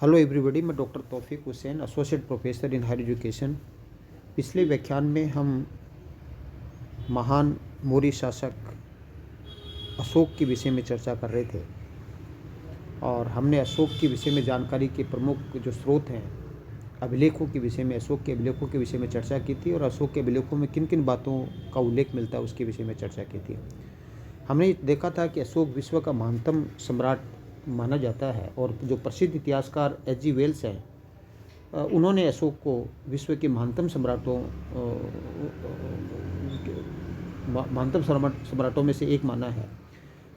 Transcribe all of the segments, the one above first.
Hello everybody, मैं doctor Taufiq Hussain, associate professor in higher education. पिछले व्याख्यान में हम महान मौर्य शासक अशोक के विषय में चर्चा कर रहे थे और हमने अशोक के विषय में जानकारी के प्रमुख जो स्रोत हैं, अभिलेखों के विषय में, अशोक के अभिलेखों के विषय में चर्चा की थी और अशोक के अभिलेखों में किन किन बातों का उल्लेख मिलता है उसके विषय में चर्चा की थी। हमने देखा था कि अशोक विश्व का महानतम सम्राट माना जाता है और जो प्रसिद्ध इतिहासकार H.G. वेल्स हैं, उन्होंने अशोक को विश्व के महानतम सम्राटों में से एक माना है।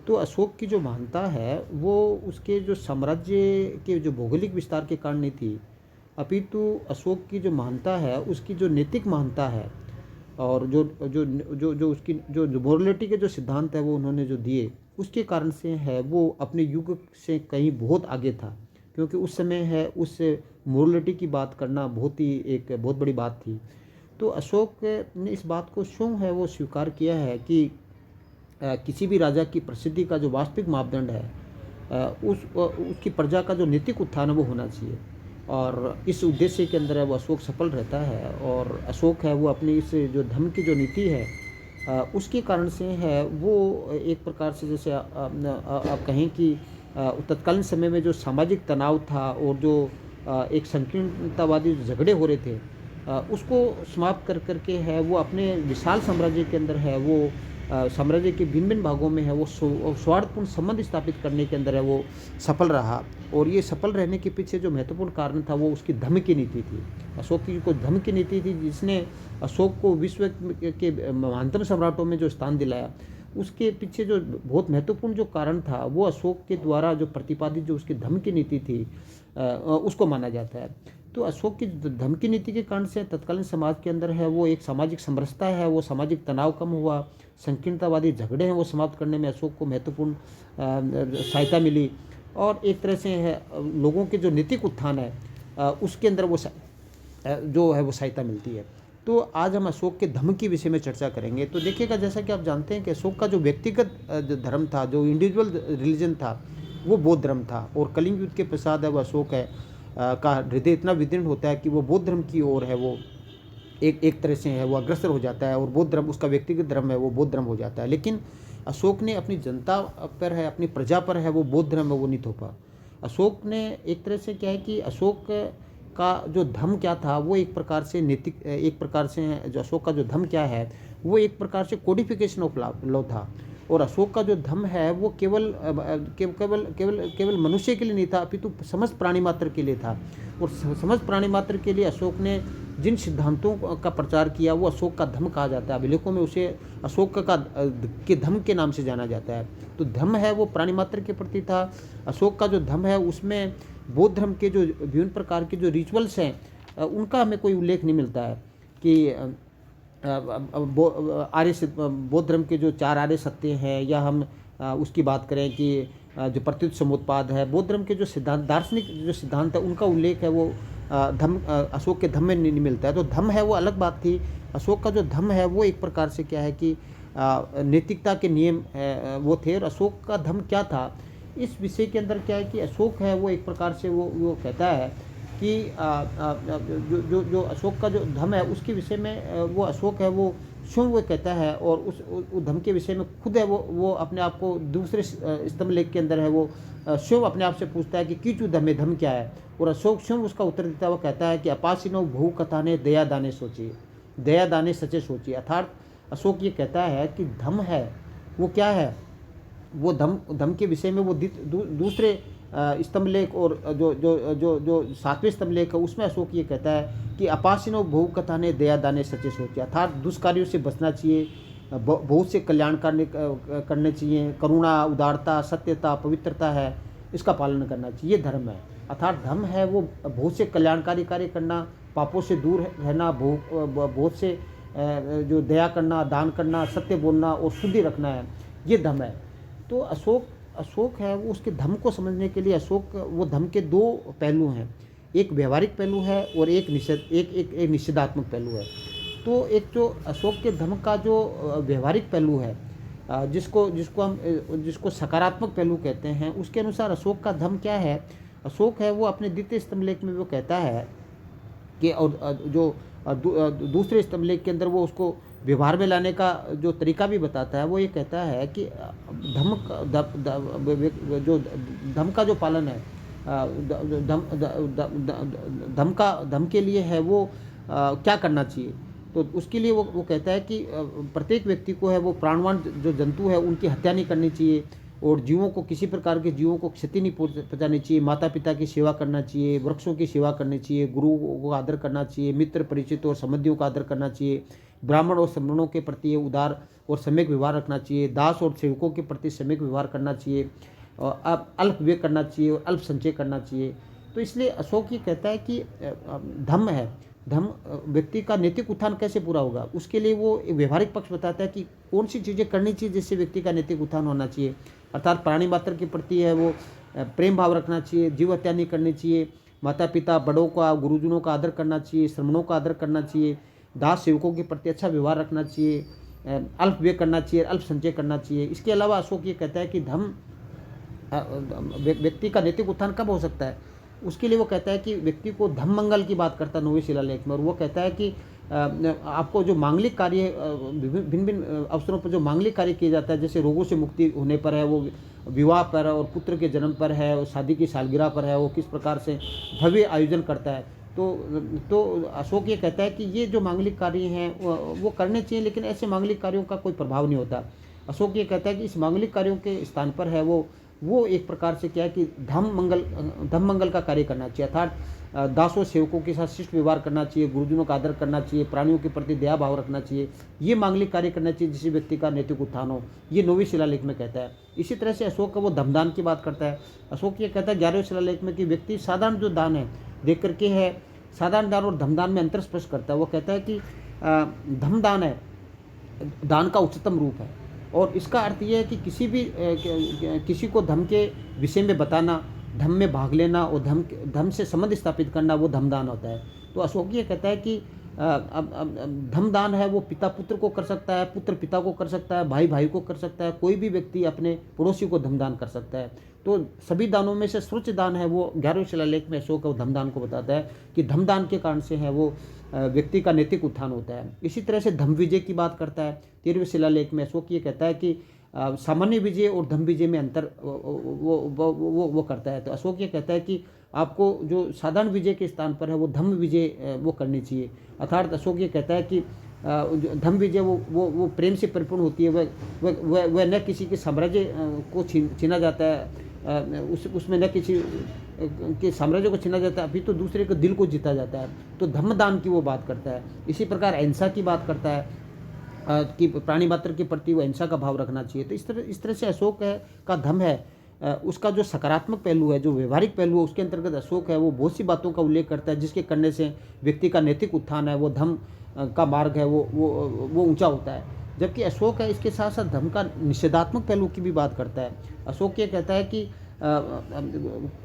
तो अशोक की जो महानता है वो उसके जो साम्राज्य के जो भौगोलिक विस्तार के कारण नहीं थी, अपितु अशोक की जो महानता है उसकी जो नैतिक महानता है और जो जो जो जो उसकी जो मोरलिटी के जो सिद्धांत है वो उन्होंने जो दिए उसके कारण से है। वो अपने युग से कहीं बहुत आगे था, क्योंकि उस समय है उस मोरलिटी की बात करना एक बहुत बड़ी बात थी। तो अशोक ने इस बात को स्वयं है वो स्वीकार किया है कि किसी भी राजा की प्रसिद्धि का जो वास्तविक मापदंड है उसकी प्रजा का जो नैतिक उत्थान है वो होना चाहिए, और इस उद्देश्य के अंदर है वो अशोक सफल रहता है। और अशोक है वो अपनी इस जो धर्म की जो नीति है उसके कारण से है वो एक प्रकार से, जैसे आप कहें कि तत्कालीन समय में जो सामाजिक तनाव था और जो एक संकीर्णतावादी झगड़े हो रहे थे उसको समाप्त कर करके है वो अपने विशाल साम्राज्य के अंदर है वो साम्राज्य के भिन्न भिन्न भागों में है वो सौहार्दपूर्ण संबंध स्थापित करने के अंदर है वो सफल रहा। और ये सफल रहने के पीछे जो महत्वपूर्ण कारण था वो उसकी धर्म की नीति थी। अशोक की कोई धर्म की नीति थी जिसने अशोक को विश्व के महानतम सम्राटों में जो स्थान दिलाया। उसके पीछे जो बहुत महत्वपूर्ण जो कारण था वो अशोक के द्वारा जो प्रतिपादित जो उसकी धर्म की नीति थी उसको माना जाता है। तो अशोक की धर्म की नीति के कारण से तत्कालीन समाज के अंदर है वो एक सामाजिक समरसता है, वो सामाजिक तनाव कम हुआ, संकीर्णतावादी झगड़े हैं वो समाप्त करने में अशोक को महत्वपूर्ण सहायता मिली, और एक तरह से है लोगों के जो नैतिक उत्थान है उसके अंदर वो जो है वो सहायता मिलती है। तो आज हम अशोक के धर्म के विषय में चर्चा करेंगे। तो देखिएगा, जैसा कि आप जानते हैं कि अशोक का जो व्यक्तिगत जो धर्म था, जो इंडिविजुअल रिलीजन था, वो बौद्ध धर्म था। और कलिंग युद्ध के पश्चात है वो अशोक है का हृदय इतना विदीर्ण होता है कि वो बौद्ध धर्म की ओर है वो एक तरह से है वो अग्रसर हो जाता है, और बौद्ध धर्म उसका व्यक्तिगत धर्म है वो बौद्ध धर्म हो जाता है। लेकिन अशोक ने अपनी जनता पर है, अपनी प्रजा पर है वो बौद्ध धर्म है वो नहीं थोपा। अशोक ने एक तरह से क्या है कि अशोक का जो धर्म क्या था वो एक प्रकार से नैतिक, एक प्रकार से जो अशोक का जो धर्म क्या है वो एक प्रकार से कोडिफिकेशन ऑफ लॉ था। और अशोक का जो धर्म है वो केवल मनुष्य के लिए नहीं था, अपितु समस्त प्राणी मात्र के लिए था। और समस्त प्राणी मात्र के लिए अशोक ने जिन सिद्धांतों का प्रचार किया वो अशोक का धर्म कहा जाता है। अभिलेखों में उसे अशोक के धर्म के नाम से जाना जाता है। तो धर्म है वो प्राणी मात्र के प्रति था। अशोक का जो धर्म है उसमें बौद्ध धर्म के जो विभिन्न प्रकार के जो रिचुअल्स हैं उनका हमें कोई उल्लेख नहीं मिलता है कि बौद्ध धर्म के जो 4 आर्य सत्य हैं, या हम उसकी बात करें कि जो प्रत्युत समुत्पाद है, बौद्ध धर्म के जो सिद्धांत, दार्शनिक जो सिद्धांत है उनका उल्लेख है वो अशोक के धम्म में नहीं मिलता है। तो धम्म है वो अलग बात थी। अशोक का जो धम्म है वो एक प्रकार से क्या है कि नैतिकता के नियम वो थे। और अशोक का धम्म क्या था, इस विषय के अंदर क्या है कि अशोक है वो एक प्रकार से वो कहता है कि जो अशोक का जो धर्म है उसके विषय में वो अशोक है वो स्वयं वो कहता है, और उस धर्म के विषय में खुद है वो अपने आप को दूसरे स्तंभ लेख के अंदर है वो स्वयं अपने आप से पूछता है कि कीचु धम्मे धर्म क्या है। और अशोक स्वयं उसका उत्तर देता है, वो कहता है कि अपासिनो बहु कथा ने दया दाने सोचिए, दया दाने सचे सोचिए। अर्थात अशोक ये कहता है कि धर्म है वो क्या है, वो धर्म के विषय में वो दूसरे स्तंभ लेख और जो 7वें स्तंभ लेख है उसमें अशोक ये कहता है कि अपासिनो बहु कथा ने दया दाने सच्चे सोचे। अर्थात दुष्कार्यों से बचना चाहिए, बहुत से कल्याण करने चाहिए, करुणा, उदारता, सत्यता, पवित्रता है इसका पालन करना चाहिए, ये धर्म है। अर्थात धर्म है वो बहुत से कल्याणकारी कार्य करना, पापों से दूर रहना, बहुत से जो दया करना, दान करना, सत्य बोलना और शुद्धि रखना है, ये धर्म है। तो अशोक है वो उसके धर्म को समझने के लिए अशोक वो धर्म के 2 पहलू हैं, एक व्यवहारिक पहलू है और एक निषेधात्मक पहलू है। तो एक जो अशोक के धर्म का जो व्यवहारिक पहलू है जिसको सकारात्मक पहलू कहते हैं, उसके अनुसार अशोक का धर्म क्या है, अशोक है वो अपने द्वितीय स्तंभलेख में वो कहता है कि और जो दूसरे स्तंभलेख के अंदर वो उसको व्यवहार में लाने का जो तरीका भी बताता है। वो ये कहता है कि धम्म का जो धम्म का जो पालन है, धम्म के लिए है वो क्या करना चाहिए। तो उसके लिए वो कहता है कि प्रत्येक व्यक्ति को है वो प्राणवान जो जंतु है उनकी हत्या नहीं करनी चाहिए, और जीवों को किसी प्रकार के जीवों को क्षति नहीं पहुंचानी चाहिए, माता पिता की सेवा करना चाहिए, वृक्षों की सेवा करनी चाहिए, गुरुओं को आदर करना चाहिए, मित्र परिचित और संबंधियों का आदर करना चाहिए, ब्राह्मण और सवर्णों के प्रति उदार और सम्यक व्यवहार रखना चाहिए, दास और सेवकों के प्रति सम्यक व्यवहार करना चाहिए, और अल्प व्यय करना चाहिए और अल्प संचय करना चाहिए। तो इसलिए अशोक ये कहता है कि धम्म है, धम्म व्यक्ति का नैतिक उत्थान कैसे पूरा होगा, उसके लिए वो एक व्यवहारिक पक्ष बताता है कि कौन सी चीज़ें करनी चाहिए जिससे व्यक्ति का नैतिक उत्थान होना चाहिए। अर्थात प्राणी मात्र के प्रति है वो प्रेम भाव रखना चाहिए, जीव हत्या नहीं करनी चाहिए, माता पिता बड़ों का गुरुजनों का आदर करना चाहिए, श्रमणों का आदर करना चाहिए, दास सेवकों के प्रति अच्छा व्यवहार रखना चाहिए, अल्प व्यय करना चाहिए, अल्प संचय करना चाहिए। इसके अलावा अशोक ये कहता है कि धम्म व्यक्ति का नैतिक उत्थान कब हो सकता है, उसके लिए वो कहता है कि व्यक्ति को धम्म मंगल की बात करता है 9वें शिलालेख में। और वो कहता है कि आपको जो मांगलिक कार्य भिन्न भिन्न अवसरों पर जो मांगलिक कार्य किया जाता है, जैसे रोगों से मुक्ति होने पर है, वो विवाह पर और पुत्र के जन्म पर है, और शादी की सालगिरह पर है, वो किस प्रकार से भव्य आयोजन करता है। तो अशोक ये कहता है कि ये जो मांगलिक कार्य हैं वो करने चाहिए, लेकिन ऐसे मांगलिक कार्यों का कोई प्रभाव नहीं होता। अशोक ये कहता है कि इस मांगलिक कार्यों के स्थान पर है वो एक प्रकार से क्या है कि धम्म मंगल का कार्य करना चाहिए, अर्थात दासों सेवकों के साथ शिष्ट व्यवहार करना चाहिए, गुरुजनों का आदर करना चाहिए, प्राणियों के प्रति दया भाव रखना चाहिए, ये मांगलिक कार्य करना चाहिए जिससे व्यक्ति का नैतिक उत्थान हो, ये 9वें शिलालेख में कहता है। इसी तरह से अशोक का वो धमदान की बात करता है। अशोक ये कहता है 11वें शिलालेख में कि व्यक्ति साधारण जो दान है देख करके है, साधारण दान और धमदान में अंतर स्पष्ट करता है। वो कहता है कि धमदान है दान का उच्चतम रूप है, और इसका अर्थ ये है कि किसी को धर्म के विषय में बताना, धर्म में भाग लेना और धर्म से संबंध स्थापित करना, वो धमदान होता है। तो अशोक ये कहता है कि धमदान है वो पिता पुत्र को कर सकता है, पुत्र पिता को कर सकता है, भाई भाई को कर सकता है, कोई भी व्यक्ति अपने पड़ोसी को धमदान कर सकता है। तो सभी दानों में से सर्वोच्च दान है वो 11वें शिलालेख में अशोक धमदान को बताता है कि धमदान के कारण से है वो व्यक्ति का नैतिक उत्थान होता है। इसी तरह से धम्म विजय की बात करता है 13वें शिलालेख में। अशोक ये कहता है कि सामान्य विजय और धम्म विजय में अंतर वो करता है। तो अशोक ये कहता है कि आपको जो साधारण विजय के स्थान पर है वो धम्म विजय वो करनी चाहिए। अर्थात अशोक ये कहता है कि धम्म विजय वो प्रेम से परिपूर्ण होती है, वह न किसी के साम्राज्य को छीना जाता है, उसमें न किसी के साम्राज्य को छीना जाता है, अभी तो दूसरे को दिल को जीता जाता है। तो धम्मदान की वो बात करता है। इसी प्रकार अहिंसा की बात करता है कि प्राणी मात्र के प्रति वो अहिंसा का भाव रखना चाहिए। तो इस तरह से अशोक का धम्म है उसका जो सकारात्मक पहलू है, जो व्यवहारिक पहलू है, उसके अंतर्गत अशोक है वो बहुत सी बातों का उल्लेख करता है जिसके करने से व्यक्ति का नैतिक उत्थान है वो धम्म का मार्ग है वो ऊंचा होता है। जबकि अशोक है इसके साथ साथ धम्म का निषेधात्मक पहलू की भी बात करता है। अशोक ये कहता है कि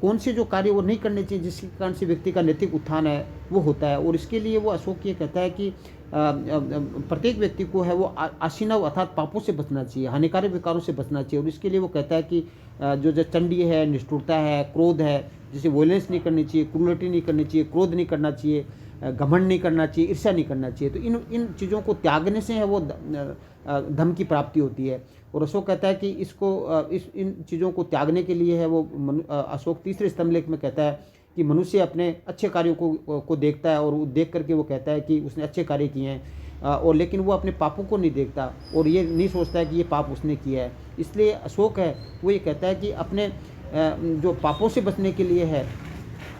कौन से जो कार्य वो नहीं करने चाहिए जिसके कारण से व्यक्ति का नैतिक उत्थान है वो होता है। और इसके लिए वो अशोक ये कहता है कि प्रत्येक व्यक्ति को है वो आशीनव अर्थात पापों से बचना चाहिए, हानिकारक विकारों से बचना चाहिए। और इसके लिए वो कहता है कि जो चंडी है, निष्ठुरता है, क्रोध है, जैसे वॉयलेंस नहीं करनी चाहिए, क्रूरटी नहीं करनी चाहिए, क्रोध नहीं करना चाहिए, घमंड नहीं करना चाहिए, ईर्ष्या नहीं करना चाहिए। तो इन चीज़ों को त्यागने से है वो धम्म की प्राप्ति होती है। और अशोक कहता है कि इन चीज़ों को त्यागने के लिए है वो अशोक 3रे स्तंभलेख में कहता है कि मनुष्य अपने अच्छे कार्यों को देखता है और देख करके वो कहता है कि उसने अच्छे कार्य किए हैं, और लेकिन वो अपने पापों को नहीं देखता और ये नहीं सोचता है कि ये पाप उसने किया है। इसलिए अशोक है वो ये कहता है कि अपने जो पापों से बचने के लिए है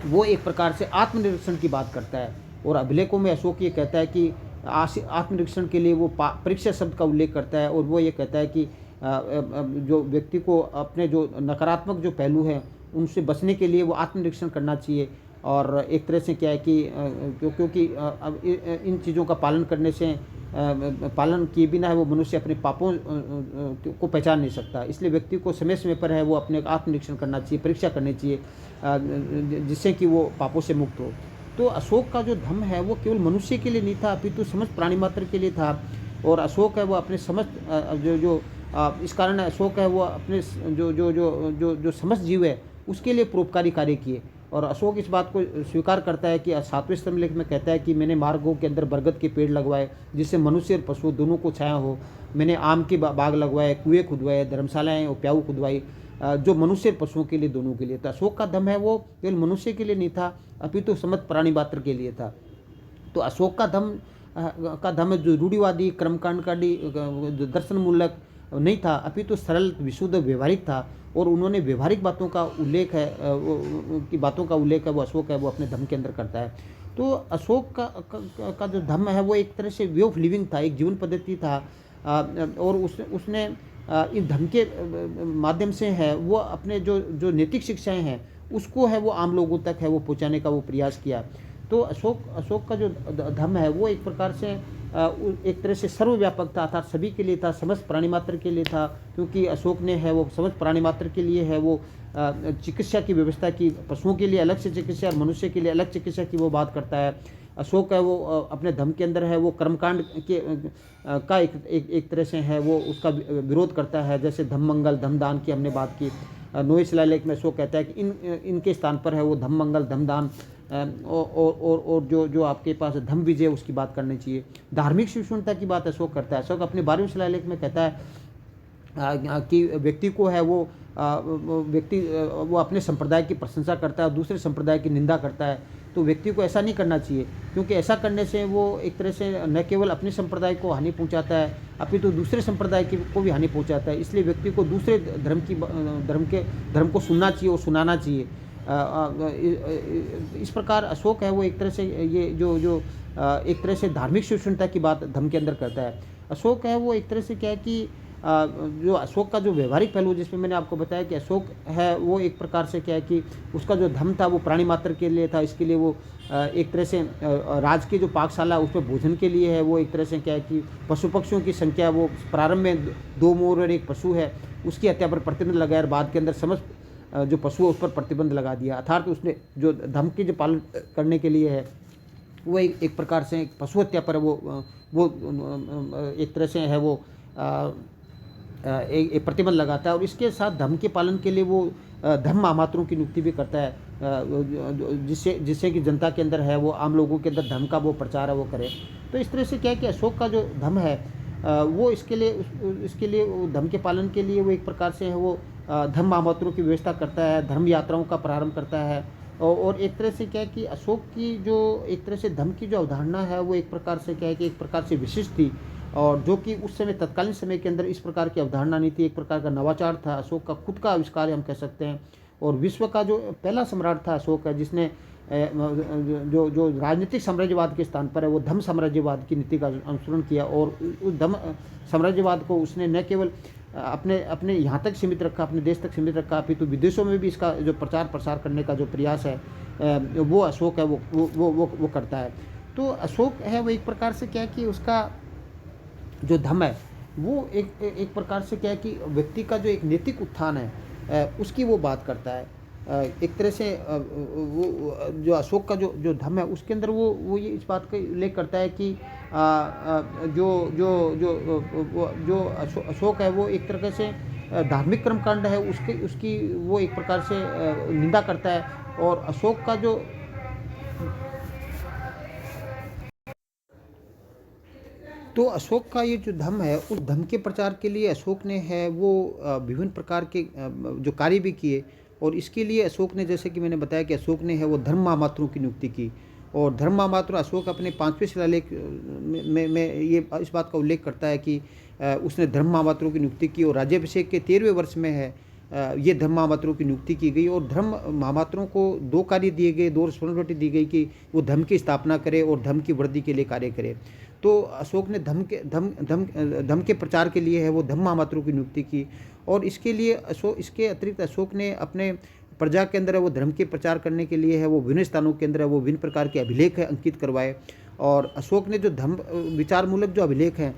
वो एक प्रकार से आत्मनिरीक्षण की बात करता है। और अभिलेखों में अशोक ये कहता है कि आत्मनिरीक्षण के लिए वो परीक्षा शब्द का उल्लेख करता है। और वो ये कहता है कि जो व्यक्ति को अपने जो नकारात्मक जो पहलू हैं उनसे बचने के लिए वो आत्मनिरीक्षण करना चाहिए। और एक तरह से क्या है कि क्योंकि इन चीज़ों का पालन करने से पालन किए बिना है वो मनुष्य अपने पापों को पहचान नहीं सकता। इसलिए व्यक्ति को समय समय पर है वो अपने आत्मनिरीक्षण करना चाहिए, परीक्षा करनी चाहिए, जिससे कि वो पापों से मुक्त हो। तो अशोक का जो धम्म है वो केवल मनुष्य के लिए नहीं था अपितु समस्त प्राणी मात्र के लिए था। और अशोक है वो अपने समस्त इस कारण अशोक है वो अपने जो समस्त जीव है उसके लिए परोपकारी कार्य किए। और अशोक इस बात को स्वीकार करता है कि 7वें स्तंभलेख में कहता है कि मैंने मार्गों के अंदर बरगद के पेड़ लगवाए जिससे मनुष्य और पशु दोनों को छाया हो। मैंने आम के बाग लगवाए, कुएँ खुदवाए, धर्मशालाएँ और प्याऊ खुदवाई, जो मनुष्य और पशुओं के लिए, दोनों के लिए। तो अशोक का दम है वो केवल मनुष्य के लिए नहीं था, अपितु समस्त प्राणी मात्र के लिए था। तो अशोक का धम जो रूढ़िवादी कर्मकांडकारी दर्शन मूलक नहीं था, अपितु सरल विशुद्ध व्यवहारिक था। और उन्होंने व्यवहारिक बातों का उल्लेख है, की बातों का उल्लेख है वो अशोक है वो अपने धम के अंदर करता है। तो अशोक का जो धम है वो एक तरह से वे ऑफ लिविंग था, एक जीवन पद्धति था। और उसने इस धम के माध्यम से है वो अपने जो जो नैतिक शिक्षाएं हैं उसको है वो आम लोगों तक है वो पहुंचाने का वो प्रयास किया। तो अशोक का जो धम है वो एक प्रकार से एक तरह से सर्वव्यापक था, अर्थात सभी के लिए था, समस्त प्राणी मात्र के लिए था। क्योंकि अशोक ने है वो समस्त प्राणी मात्र के लिए है वो चिकित्सा की व्यवस्था की, पशुओं के लिए अलग से चिकित्सा और मनुष्य के लिए अलग चिकित्सा की वो बात करता है। अशोक है वो अपने धम के अंदर है वो कर्मकांड के का एक तरह से है वो उसका विरोध करता है। जैसे धम मंगल धम दान की हमने बात की। 9वें शिलालेख में अशोक कहता है कि इनके स्थान पर है वो धम मंगल धम दान और जो आपके पास धम विजय उसकी बात करनी चाहिए। धार्मिक सहिष्णुता की बात अशोक करता है। अशोक अपने 12वें शिलालेख में कहता है कि व्यक्ति को है वो वो अपने संप्रदाय की प्रशंसा करता है, दूसरे संप्रदाय की निंदा करता है। तो व्यक्ति को ऐसा नहीं करना चाहिए, क्योंकि ऐसा करने से वो एक तरह से न केवल अपने संप्रदाय को हानि पहुंचाता है अपितु दूसरे संप्रदाय को भी हानि पहुंचाता है। इसलिए व्यक्ति को दूसरे धर्म को सुनना चाहिए और सुनाना चाहिए। इस प्रकार अशोक है वो एक तरह से ये जो एक तरह से धार्मिक सहिष्णुता की बात धर्म के अंदर करता है। अशोक है वो एक तरह से क्या है कि जो अशोक का जो व्यवहारिक पहलू जिसमें मैंने आपको बताया कि अशोक है वो एक प्रकार से क्या है कि उसका जो धर्म था वो प्राणी मात्र के लिए था। इसके लिए वो एक तरह से राज की जो पाकशाला उसमें भोजन के लिए है वो एक तरह से क्या है कि पशु पक्षियों की संख्या वो प्रारंभ में 2 मोर और 1 पशु है उसकी हत्या पर प्रतिबंध लगाया और बाद के अंदर समस्त जो पशु है उस पर प्रतिबंध लगा दिया। अर्थात उसने जो धर्म की जो पालन करने के लिए है वो एक प्रकार से पशु हत्या पर वो एक तरह से है वो एक प्रतिबंध लगाता है। और इसके साथ धर्म के पालन के लिए वो धर्म महामात्रों की नियुक्ति भी करता है, जिससे कि जनता के अंदर है वो आम लोगों के अंदर धर्म का वो प्रचार है वो करे। तो इस तरह से क्या है कि अशोक का जो धर्म है वो इसके लिए धर्म के पालन के लिए वो एक प्रकार से है वो धर्म महामात्रों की व्यवस्था करता है, धर्म यात्राओं का प्रारंभ करता है। और एक तरह से क्या है कि अशोक की जो एक तरह से धर्म की जो अवधारणा है वो एक प्रकार से क्या है कि एक प्रकार से विशिष्ट थी, और जो कि उस समय तत्कालीन समय के अंदर इस प्रकार की अवधारणा नहीं थी। एक प्रकार का नवाचार था, अशोक का खुद का आविष्कार हम कह सकते हैं। और विश्व का जो पहला सम्राट था अशोक है, जिसने जो राजनीतिक साम्राज्यवाद के स्थान पर है वो धर्म साम्राज्यवाद की नीति का अनुसरण किया। और उस धर्म साम्राज्यवाद को उसने न केवल अपने यहाँ तक सीमित रखा, अपने देश तक सीमित रखा, अपितु विदेशों में भी इसका जो प्रचार प्रसार करने का जो प्रयास है वो अशोक है वो करता है। तो अशोक है वो एक प्रकार से क्या है कि उसका जो धर्म है वो एक प्रकार से क्या है कि व्यक्ति का जो एक नैतिक उत्थान है उसकी वो बात करता है। एक तरह से वो जो अशोक का जो धर्म है उसके अंदर वो ये इस बात का उल्लेख करता है कि जो अशोक है वो एक तरह से धार्मिक कर्मकांड है उसकी वो एक प्रकार से निंदा करता है। और अशोक का जो तो अशोक का ये जो धर्म है उस धर्म के प्रचार के लिए अशोक ने है वो विभिन्न प्रकार के जो कार्य भी किए। और इसके लिए अशोक ने, जैसे कि मैंने बताया कि अशोक ने है वो धर्म महामात्रों की नियुक्ति की। और धर्म महामात्र अशोक अपने 5वें शिलालेख में ये इस बात का उल्लेख करता है कि उसने धर्म महामात्रों की नियुक्ति की। और राज्याभिषेक के 13वें वर्ष में है ये धर्म महामात्रों की नियुक्ति की गई। और धर्म महामात्रों को 2 कार्य दिए गए, 2 रिस्पॉन्सिबिलिटी दी गई कि वो धर्म की स्थापना करे और धर्म की वृद्धि के लिए कार्य करे। तो अशोक ने धर्म के प्रचार के लिए है वो धर्म महामात्रों की नियुक्ति की। और इसके अतिरिक्त अशोक ने अपने प्रजा के अंदर है वो धर्म के प्रचार करने के लिए है वो विभिन्न स्थानों के अंदर है वो विभिन्न प्रकार के अभिलेख है अंकित करवाए। और अशोक ने जो धर्म विचार मूलक जो अभिलेख हैं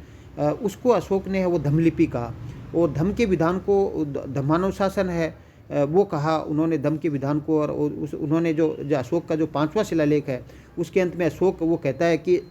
उसको अशोक ने है वो धर्मलिपि कहा। और धर्म के विधान को धर्मानुशासन है वो कहा उन्होंने धर्म के विधान को। और उन्होंने जो अशोक का जो 5वां शिलालेख है उसके अंत में अशोक वो कहता है कि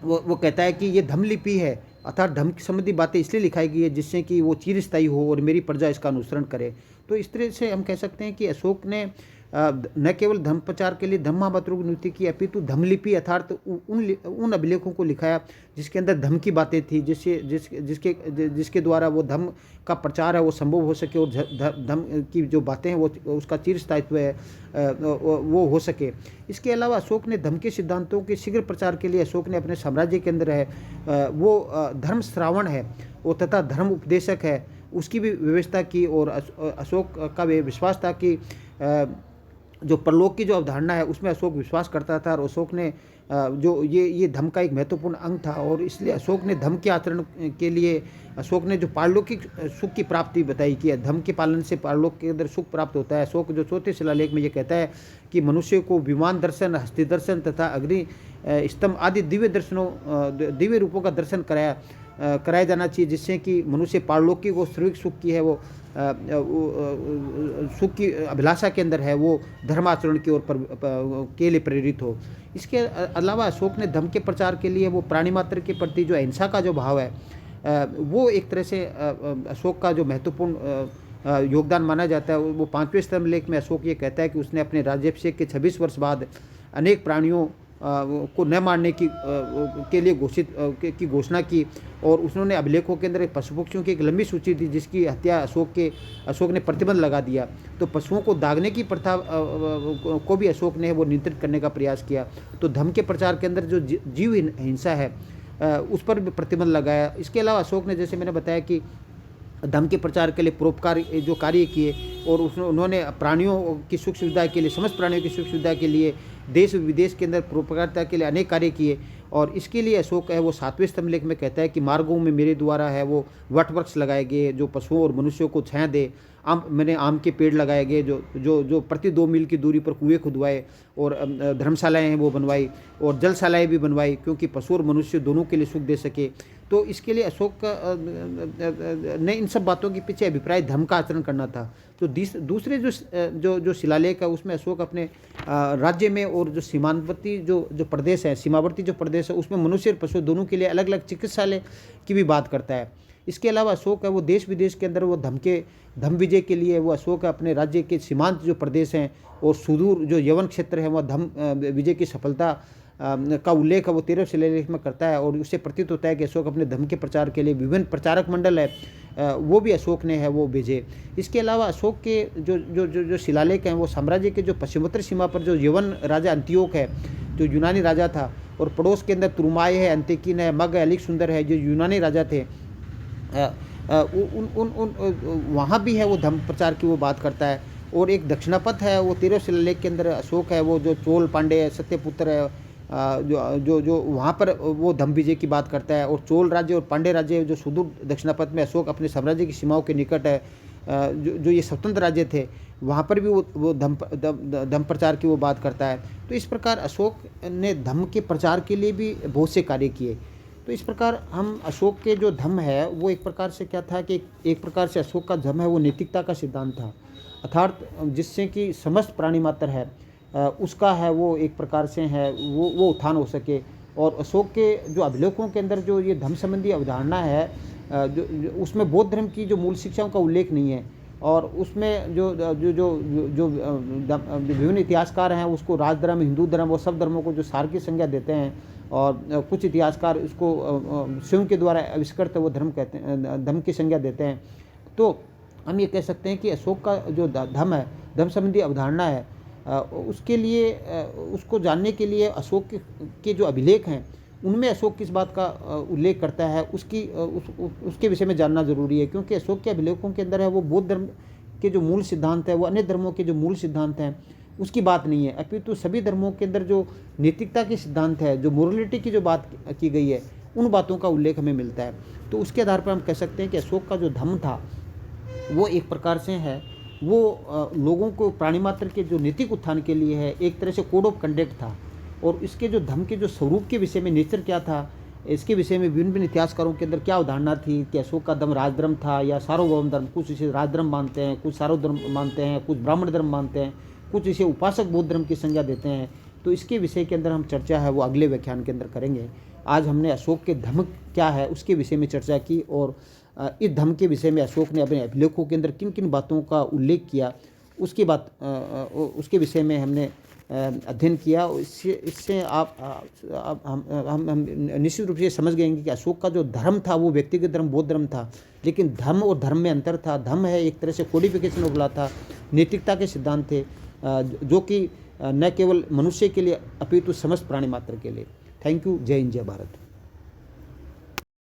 वो कहता है कि ये धर्मलिपि है अर्थात धर्म संबंधी बातें इसलिए लिखाई गई है जिससे कि वो चिरस्थायी हो और मेरी प्रजा इसका अनुसरण करे। तो इस तरह से हम कह सकते हैं कि अशोक ने न केवल धर्म प्रचार के लिए धम्म महापात्रों की नियुक्ति की, अपितु धम्मलिपि अर्थात उन अभिलेखों को लिखाया जिसके अंदर धम्म की बातें थी, जिसके द्वारा वो धम्म का प्रचार है वो संभव हो सके और धम्म की जो बातें हैं वो उसका चिरस्थायित्व है वो हो सके। इसके अलावा अशोक ने धम्म के सिद्धांतों के शीघ्र प्रचार के लिए अशोक ने अपने साम्राज्य के अंदर है वो धर्म श्रावण है वो तथा धर्म उपदेशक है उसकी भी व्यवस्था की। और अशोक का वे विश्वास था कि जो परलोक की जो अवधारणा है उसमें अशोक विश्वास करता था, और अशोक ने जो ये धम्म का एक महत्वपूर्ण अंग था, और इसलिए अशोक ने धम्म के आचरण के लिए अशोक ने जो पारलौकिक सुख की प्राप्ति बताई कि धम्म के पालन से पारलोक के अंदर सुख प्राप्त होता है। अशोक जो चौथे शिलालेख में ये कहता है कि मनुष्य को विमान दर्शन, हस्ति दर्शन तथा अग्नि स्तंभ आदि दिव्य रूपों का दर्शन कराया जाना चाहिए, जिससे कि मनुष्य पारलौकिक और स्वर्गिक सुख की है वो सुख की अभिलाषा के अंदर है वो धर्माचरण की ओर के लिए प्रेरित हो। इसके अलावा अशोक ने धर्म के प्रचार के लिए वो प्राणी मात्र के प्रति जो अहिंसा का जो भाव है वो एक तरह से अशोक का जो महत्वपूर्ण योगदान माना जाता है। वो 5वें स्तंभ लेख में अशोक ये कहता है कि उसने अपने राज्याभिषेक के 26 वर्ष बाद अनेक प्राणियों को न मारने के लिए घोषणा की, और उन्होंने अभिलेखों के अंदर पशु पक्षियों की एक लंबी सूची थी जिसकी हत्या अशोक ने प्रतिबंध लगा दिया। तो पशुओं को दागने की प्रथा को भी अशोक ने वो नियंत्रित करने का प्रयास किया। तो धर्म के प्रचार के अंदर जो जीव हिंसा है उस पर भी प्रतिबंध लगाया। इसके अलावा अशोक ने, जैसे मैंने बताया कि धर्म के प्रचार के लिए परोपकार जो कार्य किए, और उन्होंने प्राणियों की सुख सुविधा के लिए, समस्त प्राणियों की सुख सुविधा के लिए देश विदेश के अंदर परोपकारिता के लिए अनेक कार्य किए। और इसके लिए अशोक है वो 7वें स्तंभ लेख में कहता है कि मार्गों में मेरे द्वारा है वो वट वृक्ष लगाए गए जो पशुओं और मनुष्यों को छाया दे। मैंने आम के पेड़ लगाए गए जो प्रति 2 मील की दूरी पर कुएं खुदवाए, और धर्मशालाएँ हैं वो बनवाई, और जलशालाएँ भी बनवाई, क्योंकि पशु और मनुष्य दोनों के लिए सुख दे सके। तो इसके लिए अशोक ने इन सब बातों के पीछे अभिप्राय धर्म का आचरण करना था। तो दूसरे जो शिलालेख है उसमें अशोक अपने राज्य में और जो सीमावर्ती जो प्रदेश है, सीमावर्ती जो प्रदेश है उसमें मनुष्य और पशु दोनों के लिए अलग अलग चिकित्सालय की भी बात करता है। इसके अलावा अशोक है वो देश विदेश के अंदर वो धर्म विजय के लिए वो अशोक अपने राज्य के सीमांत जो प्रदेश हैं और सुदूर जो यवन क्षेत्र है वह धर्म विजय की सफलता का उल्लेख है वो 13वें शिलालेख में करता है। और उससे प्रतीत होता है कि अशोक अपने धर्म के प्रचार के लिए विभिन्न प्रचारक मंडल है वो भी अशोक ने है वो भेजे। इसके अलावा अशोक के जो शिलालेख हैं वो साम्राज्य के जो पश्चिमोत्तर सीमा पर जो यवन राजा अंत्योक है जो यूनानी राजा था, और पड़ोस के अंदर तुरुमाय है, अंत्यकिन है, मग है, अलेक्जेंडर है जो यूनानी राजा थे, वहाँ भी है वो धर्म प्रचार की वो बात करता है। और एक दक्षिणापथ है वो 13वें शिलालेख के अंदर अशोक है वो जो चोल पांडे सत्यपुत्र है जो वहाँ पर वो धर्म विजय की बात करता है। और चोल राज्य और पांडे राज्य जो सुदूर दक्षिणापथ में अशोक अपने साम्राज्य की सीमाओं के निकट है जो ये स्वतंत्र राज्य थे वहाँ पर भी वो धर्म प्रचार की वो बात करता है। तो इस प्रकार अशोक ने धर्म के प्रचार के लिए भी बहुत से कार्य किए। तो इस प्रकार हम अशोक के जो धर्म है वो एक प्रकार से क्या था कि एक प्रकार से अशोक का धर्म है वो नैतिकता का सिद्धांत था, अर्थात जिससे कि समस्त प्राणी मात्र है उसका है वो एक प्रकार से है वो उत्थान हो सके। और अशोक के जो अभिलेखों के अंदर जो ये धर्म संबंधी अवधारणा है उसमें बौद्ध धर्म की जो मूल शिक्षाओं का उल्लेख नहीं है, और उसमें जो विभिन्न इतिहासकार हैं उसको राजधर्म, हिंदू धर्म और सब धर्मों को जो सार की संज्ञा देते हैं, और कुछ इतिहासकार उसको स्वयं के द्वारा आविष्कृत वो धर्म की संज्ञा देते हैं। तो हम ये कह सकते हैं कि अशोक का जो धर्म है, धर्म संबंधी अवधारणा है, उसके लिए उसको जानने के लिए अशोक के जो अभिलेख हैं उनमें अशोक किस बात का उल्लेख करता है उसके विषय में जानना ज़रूरी है, क्योंकि अशोक के अभिलेखों के अंदर है वो बौद्ध धर्म के जो मूल सिद्धांत है वो अन्य धर्मों के जो मूल सिद्धांत हैं उसकी बात नहीं है, अपितु सभी धर्मों के अंदर जो नैतिकता के सिद्धांत है, जो मोरलिटी की जो बात की गई है, उन बातों का उल्लेख हमें मिलता है। तो उसके आधार पर हम कह सकते हैं कि अशोक का जो धर्म था वो एक प्रकार से है वो लोगों को प्राणी मात्र के जो नैतिक उत्थान के लिए है, एक तरह से कोड ऑफ कंडक्ट था। और इसके जो धर्म के जो स्वरूप के विषय में, नेचर क्या था, इसके विषय में विभिन्न इतिहासकारों के अंदर क्या अवधारणा थी कि अशोक का धर्म राजधर्म था या सार्वभौम धर्म। कुछ इसे राजधर्म मानते हैं, कुछ सार्वधर्म मानते हैं, कुछ ब्राह्मण धर्म मानते हैं, कुछ इसे उपासक बौद्ध धर्म की संज्ञा देते हैं। तो इसके विषय के अंदर हम चर्चा है वो अगले व्याख्यान के अंदर करेंगे। आज हमने अशोक के धम्म क्या है उसके विषय में चर्चा की, और इस धम्म के विषय में अशोक ने अपने अभिलेखों के अंदर किन किन बातों का उल्लेख किया उसके विषय में हमने अध्ययन किया। इससे आप हम निश्चित रूप से समझ गए कि अशोक का जो धर्म था वो व्यक्तिगत धर्म, बौद्ध धर्म था, लेकिन धर्म और धर्म में अंतर था। धर्म है एक तरह से कोडिफिकेशन ऑफ लॉ था, नैतिकता के सिद्धांत थे, जो कि न केवल मनुष्य के लिए अपितु समस्त प्राणी मात्र के लिए। Thank you. जय हिंद, जय भारत।